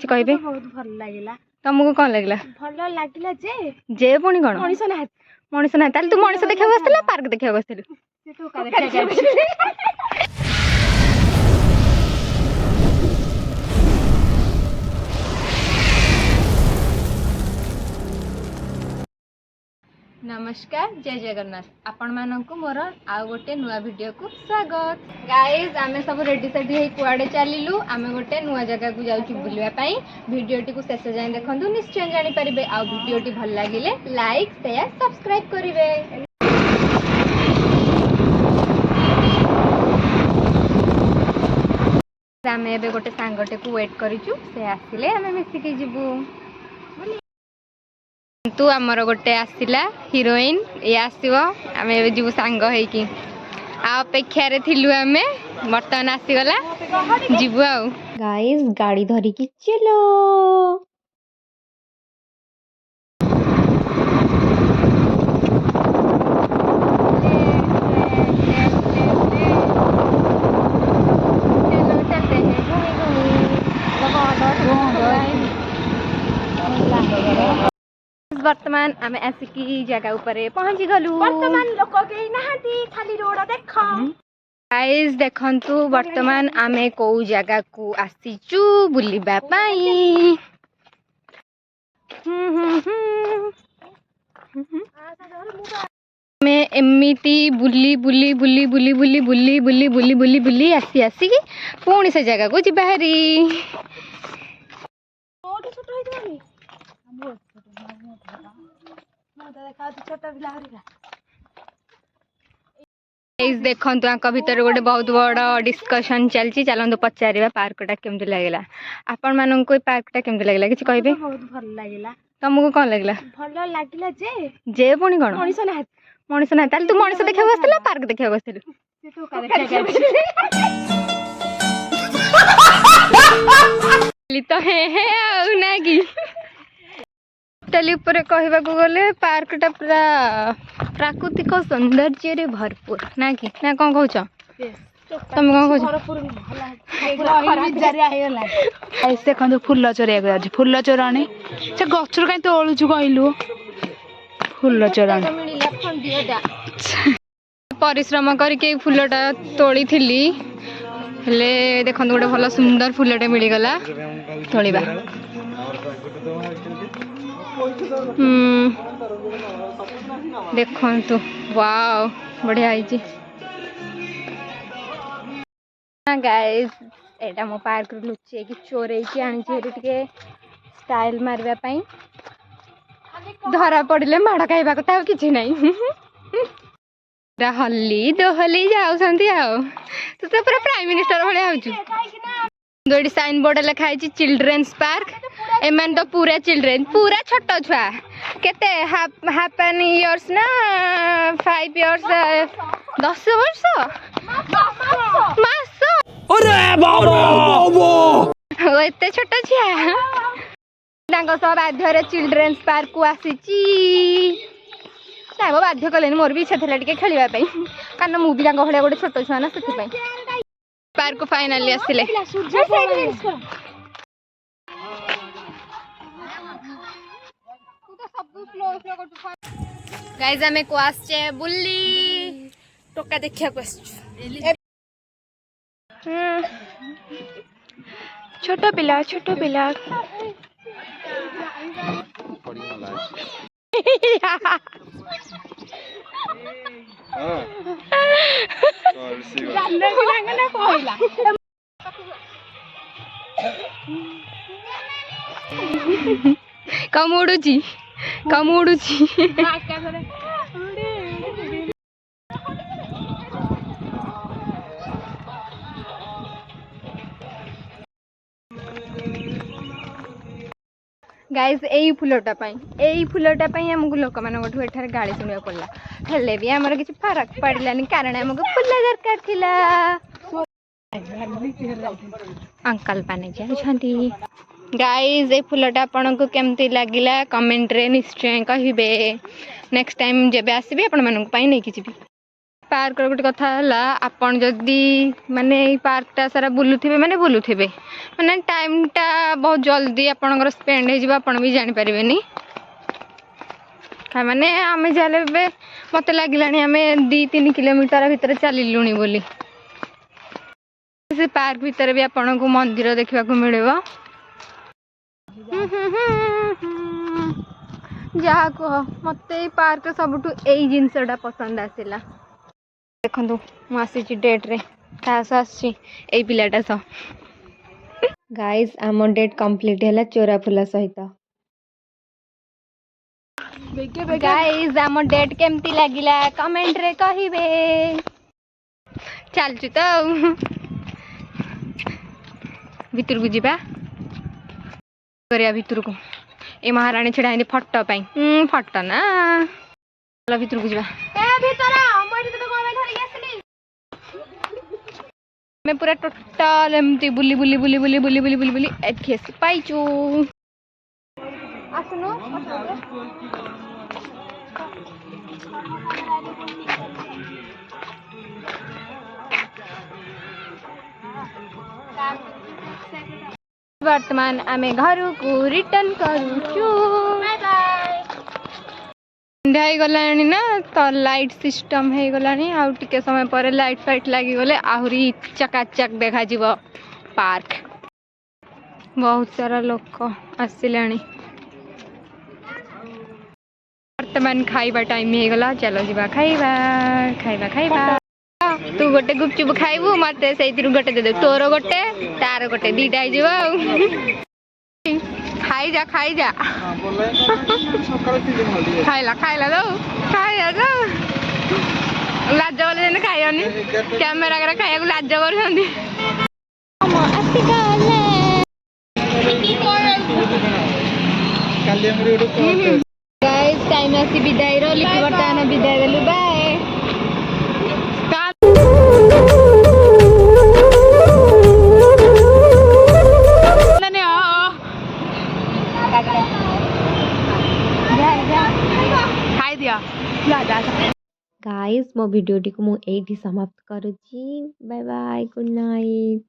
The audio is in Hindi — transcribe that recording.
कहबे बहुत भल लागला तुमको कौन लगला भल लागला जे पुणी कौन मनीष ना मनीष ना तू मनीष देखा बसला पार्क देखा बसलु नमस्कार जय जगन्नाथ आपण मानक मोर आउ गोटे नुआ वीडियो को स्वागत गाइस आमे सब रेडी सेडी हे कुआडे चलिलु आमे गोटे नुआ जगह को जाउची बुलिया पई वीडियोटी को शेष जाय देखंतु निश्चय जानि परिबे आ वीडियोटी भल लागिले लाइक शेयर सब्सक्राइब करिवे। आमे एबे गोटे सांगटे को वेट करिचु से आसिले आमे मिसी के जिबु तू आमर गोटे आसला हिरोइन ये आसव आम जीव सांग होगी अपेक्षा थिलु आमे बर्तमान आसीगला जीवु आ गाइस गाड़ी धरिकी चलो वर्तमान आम आसिकी जगह ऊपर पहुंची गलु वर्तमान लोक के नहाती खाली रोड देख गाइस देखंतु वर्तमान आमे को जगह को आसीचु बुलिबा पाई मैं एमिति बुली बुली बुली बुली बुली बुली बुली बुली बुली बुली आसी आसी पुणी से जगह को जिबा हरी देखंतु आंक भीतर गोटे बहुत बड़ डिस्कशन चलची चलंतु पचारिबा पार्कटा केमति लागला आपण मानन को पार्कटा केमति लागला किछ कहबे बहुत भल लागला तुमको कौन लगला भल लागला जे पुणी कौन मनीष ना तू मनीष देखा बसला पार्क देखा बसलु तो हे आउ ना कि टोटली ऊपर कहवा गले पार्कटा पूरा प्राकृतिक सौंदर्य रे भरपूर ना कि ना कौन कहछ तुम कौन कहछ देखो फूल चोरिया जाऊँ फूल चोराणी से गचर कहीं तोलुचु कहलु फूल चोराणी परिश्रम करके फूलटा तोड़ी थी हेले देखो गोटे भल सुंदर फूलटे मिलगला तोड़वा देखु वाओ बढ़िया गाइस एटा मो पार्क लुचे कि चोरे की आनी टे स्टाइल मारवाई धरा पड़े माड़ खाइबा कथा कि नहीं हल्ली दोहली जाऊँच तू तो पूरा प्राइम मिनिस्टर भाया हो साइन बोर्ड लिखाई चिल्ड्रेन्स पार्क एमान तो पूरा चिल्ड्रेन पूरा छोट छुआ केते हाफ एन इयर्स ना 5 इयर्स 10 वर्ष मास एते छोट छुआ सब बाध्य चिल्ड्रेन्स पार्क को आसी बाध्य कले मोर भी इच्छा था खेलवाई कारण मुझे भाया गोटे छोट छुआ ना से पार्क फाइनाली आसिले गाइस आमे को आछे बुल्ली टोका देखिया को आछू छोट पिला कम उड़ुची गाइस यही फुलटा आमको लोक मानू एठार गाड़ी शुणा पड़ा हेले भी आमर किसी फरक पड़लानी कारण आमको फुल दरकार थिला अंकल पाने जाउछंती गाइस ये फुलटा आपन को केमती लागिला कमेंट रे निश्चय कहिबे नेक्स्ट टाइम जेबे आसीबे आपण मानन पई नै कि जिबी पार्क गोटे कथा है आपन जदि माने पार्कटा सारा बुलुथिबे माने टाइमटा बहुत जल्दी आपनकर स्पेंड हो आपन भी जानी पारिबेनी माने आमे जाले बे मते लागिलानी आमे 2-3 किलोमीटर भीतर चलिलुनी बोली से पार्क भीतर भी आपन को मंदिर देखा मिलेगा जहाँ कह मत पार्क सबुठ यही जिनसटा पसंद आसला देखो मुझे डेट रे आसी पिलाटा सह गाइस आम डेट कंप्लीट है चोरा फुला सहित गाइस आम डेट केमती लगिला कमेंट रे कहिबे चलचु तो भितर को जीवा भितर को ए महाराणी छिड़ा फटो फटो ना भितर को जीवा मैं पूरा टोटाल एमती बुली बुली बुली बुली बुली बुली बुली बुली एठी आसी पाइचु आसनु वर्तमान आमे घर को रिटर्न करूचु संध्या गलानी ना तो लाइट सिस्टम हो गलानी आउ टिके समय पर लाइट फाइट लगी गले आहुरी चकाचक देखा जीव पार्क बहुत सारा लोक आसिलानी वर्तमान खाइबा टाइम हो गला चलो जीवा खाइबा खाइबा खाइबा तू गोटे गुपचुप खाइबू मत से गोटे दे दे तोर गोटे तार गोटे दीटा खाई जा खाइला खाइला दो खाइला दो लाज बोले खाइनी कैमेरा खाइबा लाज कर टाइम आसी विदाई लिखि बर्तमान विदाई देलु बाय गाइस मो वीडियो टी को मु एठी समाप्त करूची बाय बाय गुड नाइट।